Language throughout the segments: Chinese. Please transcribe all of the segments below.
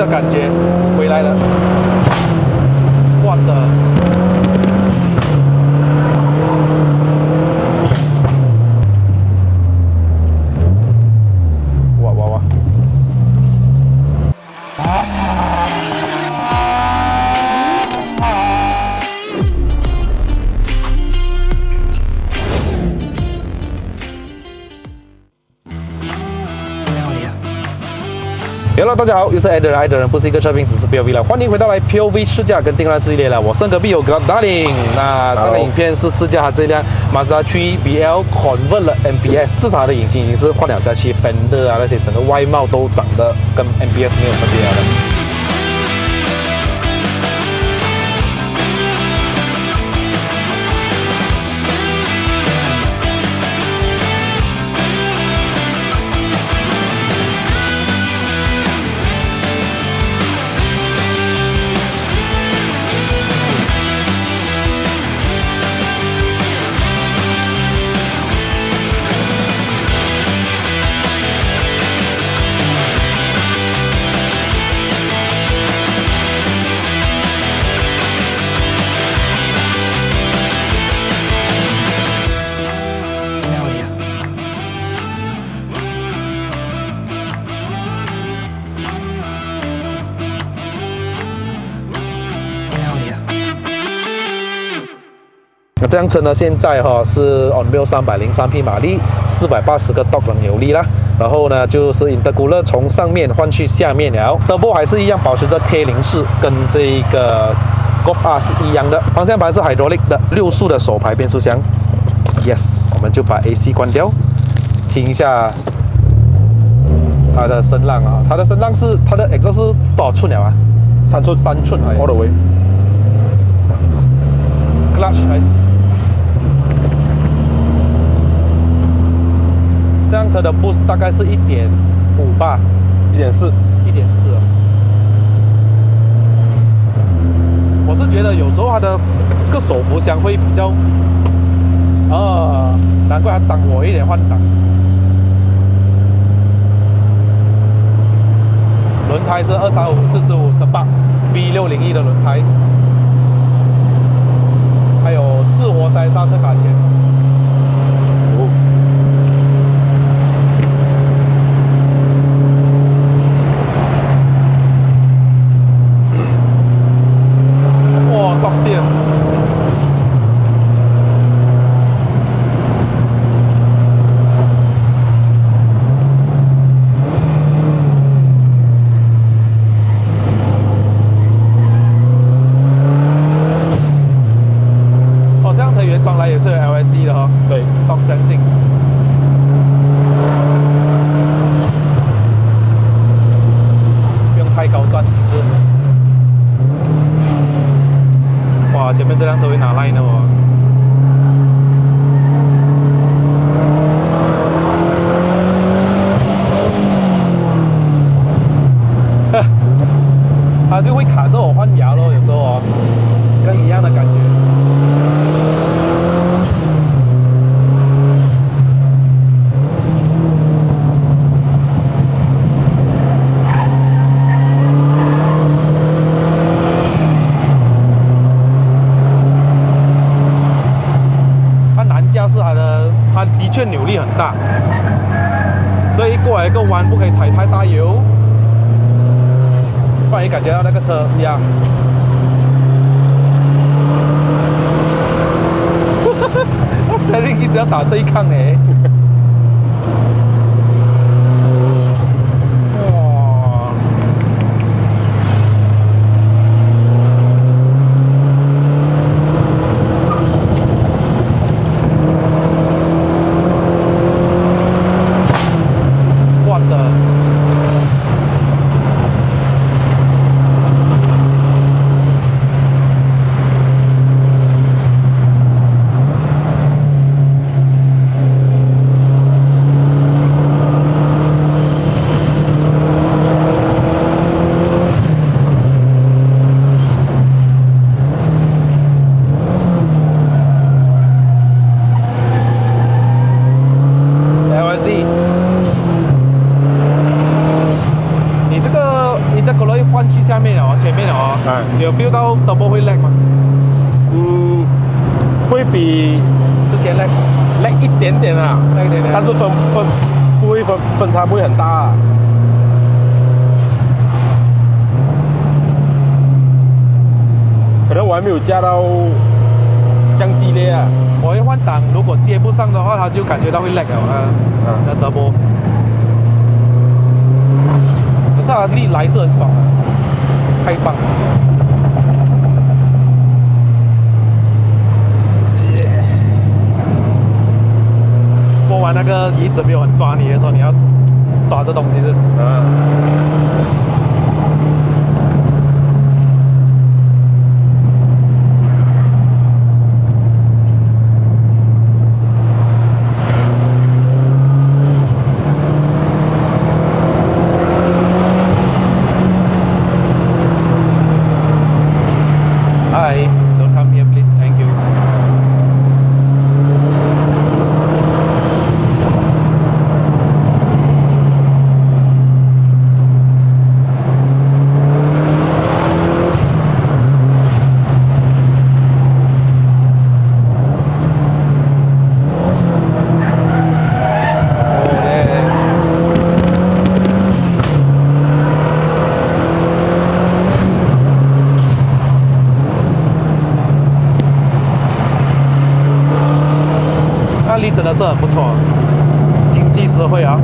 下感觉，回来了。我的。Hello， 大家好，又是爱的人，爱的人不是一个车评，只是 POV 了。欢迎回到来 POV 试驾跟订单系列了。我身隔壁有 Grab Darling。那上个影片是试驾它这辆 Mazda 3 BL Convert 了 MBS， 至少它的引擎已经是换了下去 ，Fender 啊那些整个外貌都长得跟 MBS 没有分别了的。那这辆车呢，现在是 on-wheel 303匹马力，480个 torque 的扭力啦。然后呢，就是 intercooler 从上面换去下面了。Turbo 还是一样保持着 K0式，跟这个 Golf R 是一样的。方向盘是 hydraulic 的6速的手排变速箱。Yes， 我们就把 AC 关掉，听一下它的声浪啊。它的声浪是它的 exhaust 是多少寸了啊？3寸，all the way。Clutch 还是。这辆车的 boost 大概是1.5吧，1.4哦。我是觉得有时候它的这个手扶箱会比较，难怪它挡我一点换挡。轮胎是235/45/18 V601的轮胎，还有4活塞刹车卡钳。Top steer， 这辆车原装来也是有 LSD 的对 ，Torque Sensing。不用太高转，其实。哇，前面这辆车会拿 line 的哦。它就会卡着我换牙咯，有时候跟一样的感觉。它的确扭力很大，所以过来一个弯不可以踩太大油，不然你感觉到那个车一样。我 steering 一直要打对抗哎。面了哦。啊你有 feel 到 turbo 会 lag 吗？会比之前 lag 一点点啊，lag 一点点。但是不会分差不会很大啊。可能我还没有加到这样激烈啊。我一换挡，如果接不上的话，它就感觉到会 lag 了那 turbo。可是它力来是很爽的，太棒了。过完那个椅子没有很抓你的时候，你要抓这东西是。Hi, don't come here, please. Thank you. Oh, 那力真的是很不错，经济实惠啊！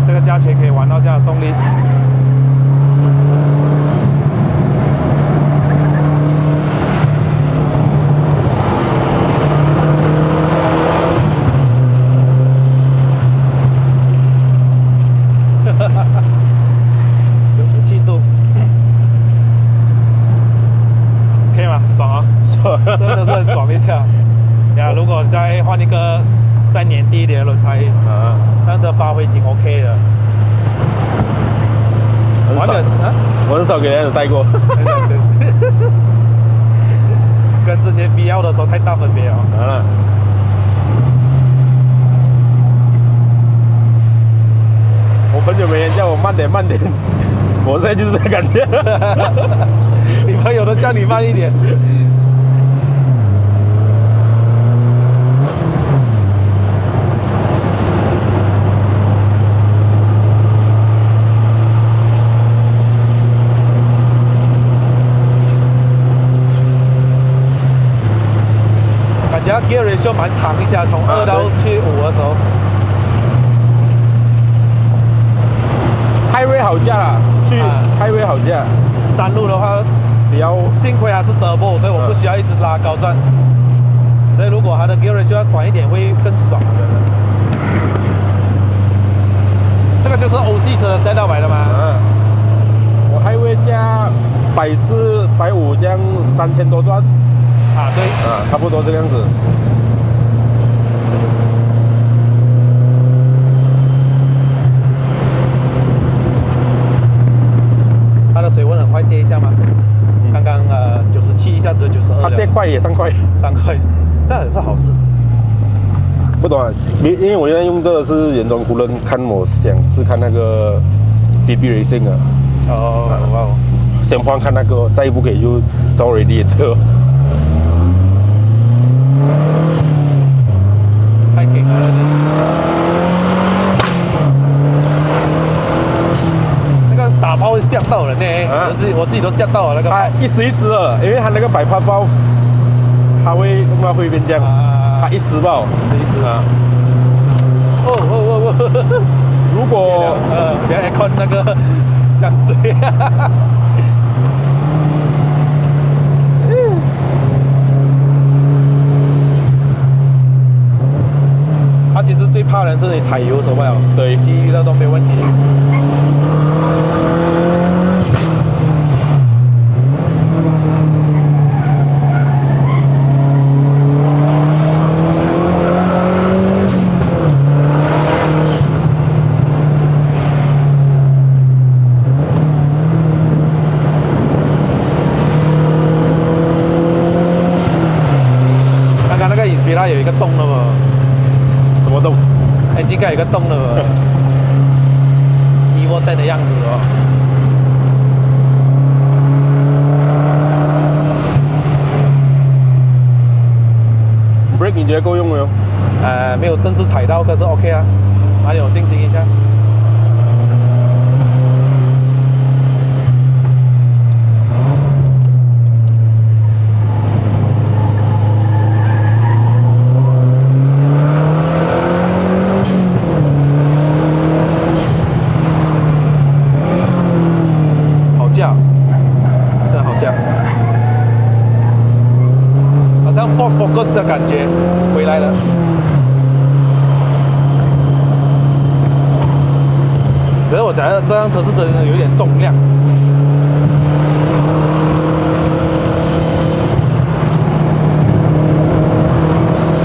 这个价钱可以玩到这样的动力。97度，可以吗？爽啊！爽，真的是很爽一下。呀，如果你再换一个再粘低一点的轮胎，这样子发挥已经 OK 了。我很少给人家带过。跟之前 BL 的时候太大分别了。我朋友每天叫我慢点慢点，我现在就是这个感觉。你朋友都叫你慢一点。感觉 gear ratio 蛮长一下，从2到去5的时候。Highway 好驾啦，去 Highway 好驾。山路的话，比较幸亏它是 turbo， 所以我不需要一直拉高转。所以如果它的 gear ratio 要短一点，会更爽的。这个就是欧系车的 setup 来的吗？我Highway加140、150这样3000多转。对。差不多这个样子。它的水温很快跌一下吗？刚刚97一下子92。它跌快也3块。3块，这也是好事。不懂啊，因为我现在用这个是原装คู轮，看我想试看那个 BB Racing 啊。哦。先换看那个，再不可以就找 Radiator。太劲了！那个打炮会吓到人呢，我自己都吓到了那个。它一时的，因为它那个bypass valve，它会弄到会变这样，它一时爆，一时啊。如果不要看那个香水。他其实最怕人是你踩油手吧？对，其余的都没问题。刚刚那个 Inspira 有一个洞了嘛？什么洞？engine 盖有一个洞了嘛？Evo 10的样子哦。觉够用没有？没有正式踩到，可是 OK 啊，蛮有信心一下。好驾，真的好驾，好像 Ford Focus 的感觉回来了。只是我觉得这辆车是真的有点重量。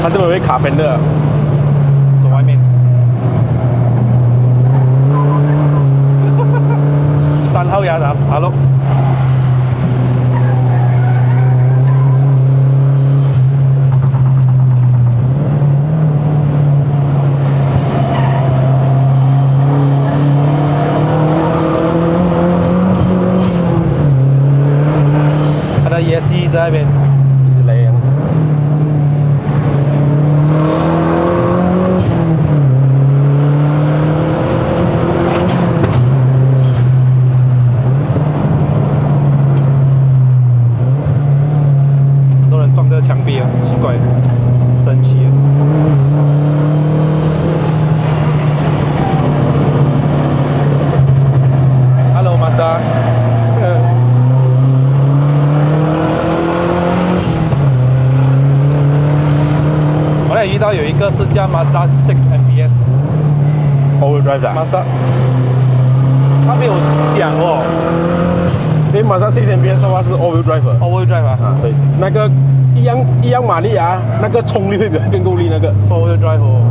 它这边会卡分的。走外面。3號也打碌。ESC 在那边，一直雷啊！很多人撞这个墙壁啊，奇怪，神奇。Hello Mazda。遇到有一个是叫 Mazda 6 MPS All-wheel drive 的。Mazda， 他没有讲哦。因为Mazda 6 MPS 的话是 All-wheel drive。All-wheel drive 啊，对，那个一样马力啊，那个冲力会更够力那个。All-wheel drive 哦。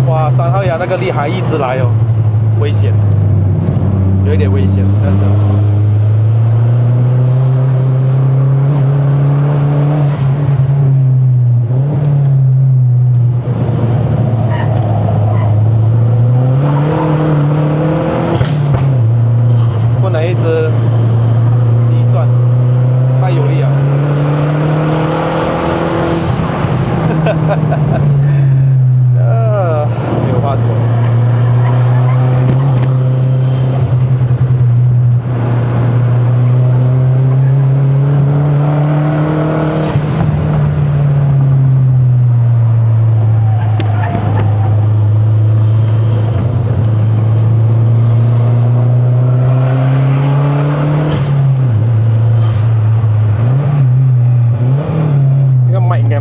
哇，3號呀，那个力还一直来哦，危险，有一点危险，这样子。一直逆转，太有力了。没有话说。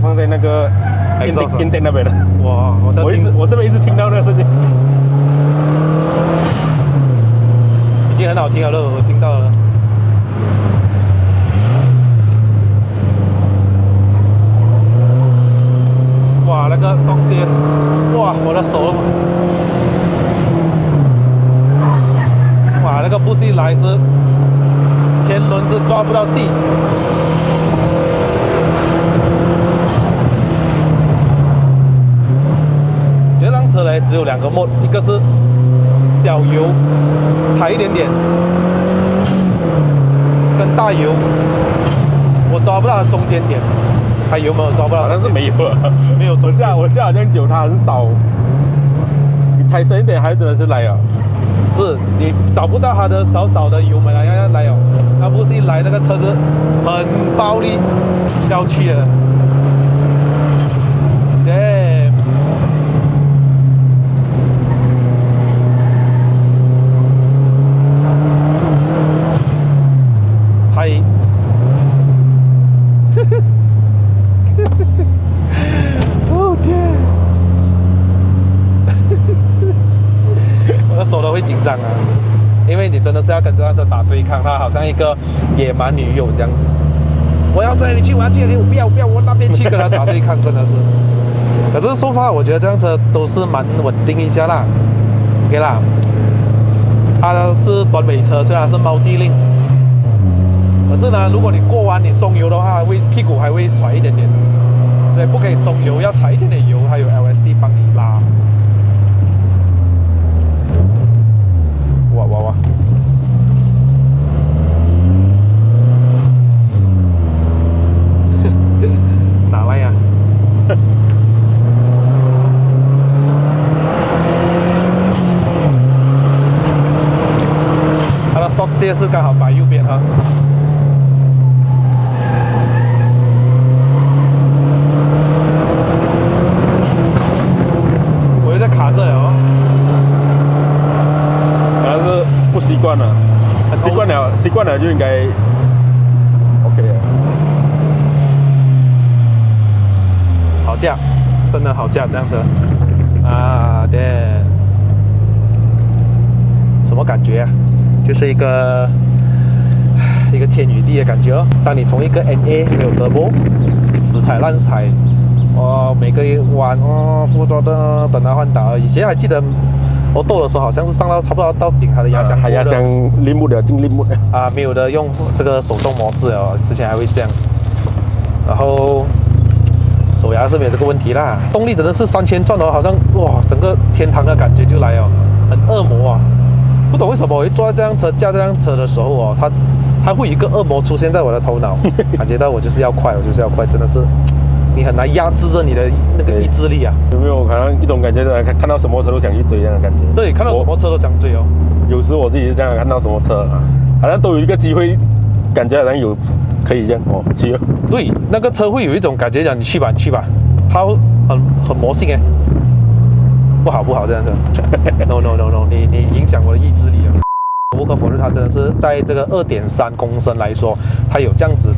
放在那个 intake 那边的。哇，我这边一直听到那个声音，已经很好听了，我听到了。哇，那个东西，哇，我的手，哇，那个不是一来是前轮是抓不到地。这辆车呢只有2个 mode， 一个是小油，踩一点点，跟大油，我抓不到它中间点，它油没有抓不到，好像是没有啊，没有。我驾好像酒它很少，你踩深一点还真的是来啊。是你找不到它的少的油门要来哦，它不是一来那个车子很暴力要去的，对。太，哦天，我的手都会紧张啊，因为你真的是要跟这辆车打对抗，它好像一个野蛮女友这样子。我要这里去，我要这里，我不要，我那边去跟他打对抗，真的是。可是说话，我觉得这辆车都是蛮稳定一下啦，OK 啦。它是短尾车，虽然是multi-link。可是呢，如果你过弯你松油的话，屁股还会甩一点点，所以不可以松油，要踩一点点油，还有 LSD 帮你拉。哇！ ，dog steer 是刚好摆右边哈。我又在卡这了哦。好像是不习惯了，习惯了就应该 OK 了。好驾，真的好驾，这辆车啊，对，什么感觉啊？就是一个天与地的感觉哦。当你从一个 NA 没有 turbo， 你死踩烂踩，哦，每个弯哦，辅助的等它换挡而已。以前还记得我斗的时候，好像是上到差不多到顶它的压箱锅的，压箱铃木了，进铃木了啊，没有的用这个手动模式哦，之前还会这样，然后。手牙是没有这个问题啦，动力真的是3000转哦，好像哇，整个天堂的感觉就来了，很恶魔啊！不懂为什么我一坐在这辆车驾这辆车的时候哦，它会有一个恶魔出现在我的头脑，感觉到我就是要快，我就是要快，真的是你很难压制着你的那个意志力啊！有没有好像一种感觉，看到什么车都想去追这样的感觉？对，看到什么车都想追哦。有时我自己是这样，看到什么车啊，好像都有一个机会，感觉好像有可以这样哦，去了。对，那个车会有一种感觉，讲你去吧，你去吧，它很魔性哎，不好这样子，no， 你影响我的意志力了。无可否认，它真的是在这个2.3公升来说，它有这样子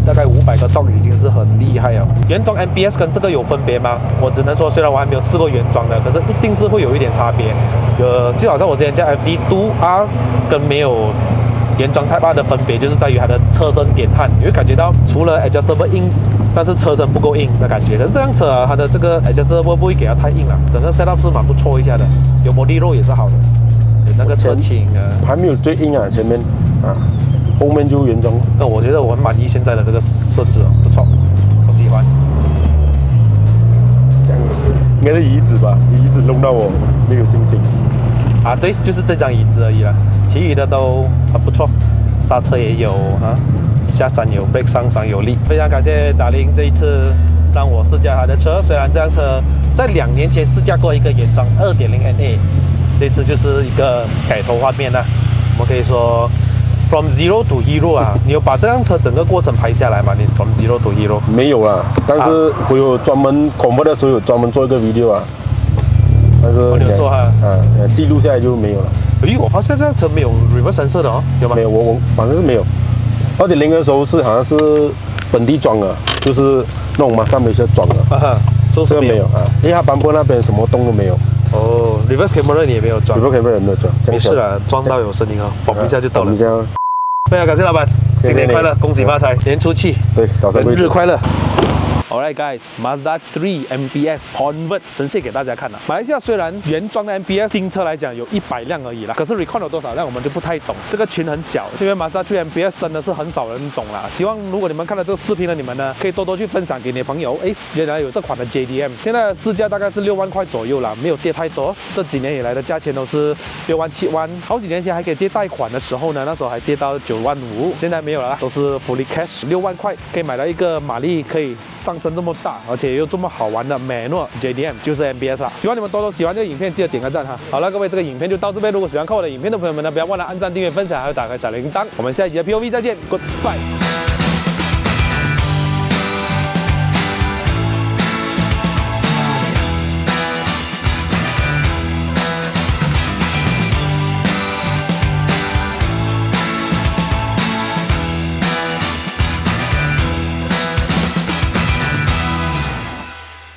大概500个动已经是很厉害了。原装 MBS 跟这个有分别吗？我只能说，虽然我还没有试过原装的，可是一定是会有一点差别。就好像我之前驾 FD2R 跟没有。原装 Type R 的分别就是在于它的车身点焊，你会感觉到除了 adjustable 硬，但是车身不够硬的感觉。可是这辆车啊，它的这个 adjustable 不会给它太硬了，整个 setup 是蛮不错一下的，有摩的肉也是好的，有那个车倾啊，还没有最硬啊，前面啊，后面就原装。那我觉得我很满意现在的这个设置哦，不错，我喜欢。这样应该是椅子吧，椅子弄到我没有信心。啊，对，就是这张椅子而已啦，其余的都很不错，刹车也有啊，下山有 brake 上山有力。非常感谢达林这一次让我试驾他的车，虽然这辆车在2年前试驾过一个原装2.0 NA， 这次就是一个改头换面啦。我们可以说 from zero to hero 啊，你有把这辆车整个过程拍下来吗？你 from zero to hero 没有啦，但是我有专门 convert 的时候有专门做一个 video 啊。但是你有做哈？记录下来就没有了。咦，我发现这辆车没有 reverse sensor 的哦，有吗？没有，我反正是没有。2.0的时候是好像是本地装的，就是那种马上没车装的。这个没有啊，因为它班坡那边什么洞都没有。哦 ，reverse camera 你也没有装 ？reverse camera 没有装。没事啦，装到有声音哦，嘣一下就到了。非常感谢老板，新年快乐，恭喜发财，年初七，对，早生贵子，日快乐。Alright guys, Mazda 3 MBS Convert 呈现给大家看了。马来西亚虽然原装的 MBS 新车来讲有100辆而已啦，可是 Recon 有多少辆我们就不太懂。这个群很小，因为 Mazda 3 MBS 真的是很少人懂啦。希望如果你们看了这个视频的你们呢，可以多多去分享给你的朋友。原来有这款的 JDM， 现在的市价大概是6万块左右啦，没有跌太多。这几年以来的价钱都是6万7万，好几年前还可以借贷款的时候呢，那时候还跌到9万5，现在没有了啦，都是 fully cash。6万块可以买到一个马力可以上升这么大，而且又这么好玩的Manual JDM， 就是 MBS 啦。希望你们多多喜欢这个影片，记得点个赞哈。好了，各位，这个影片就到这边。如果喜欢看我的影片的朋友们呢，不要忘了按赞、订阅、分享，还有打开小铃铛。我们下一集的 POV 再见 ，Goodbye。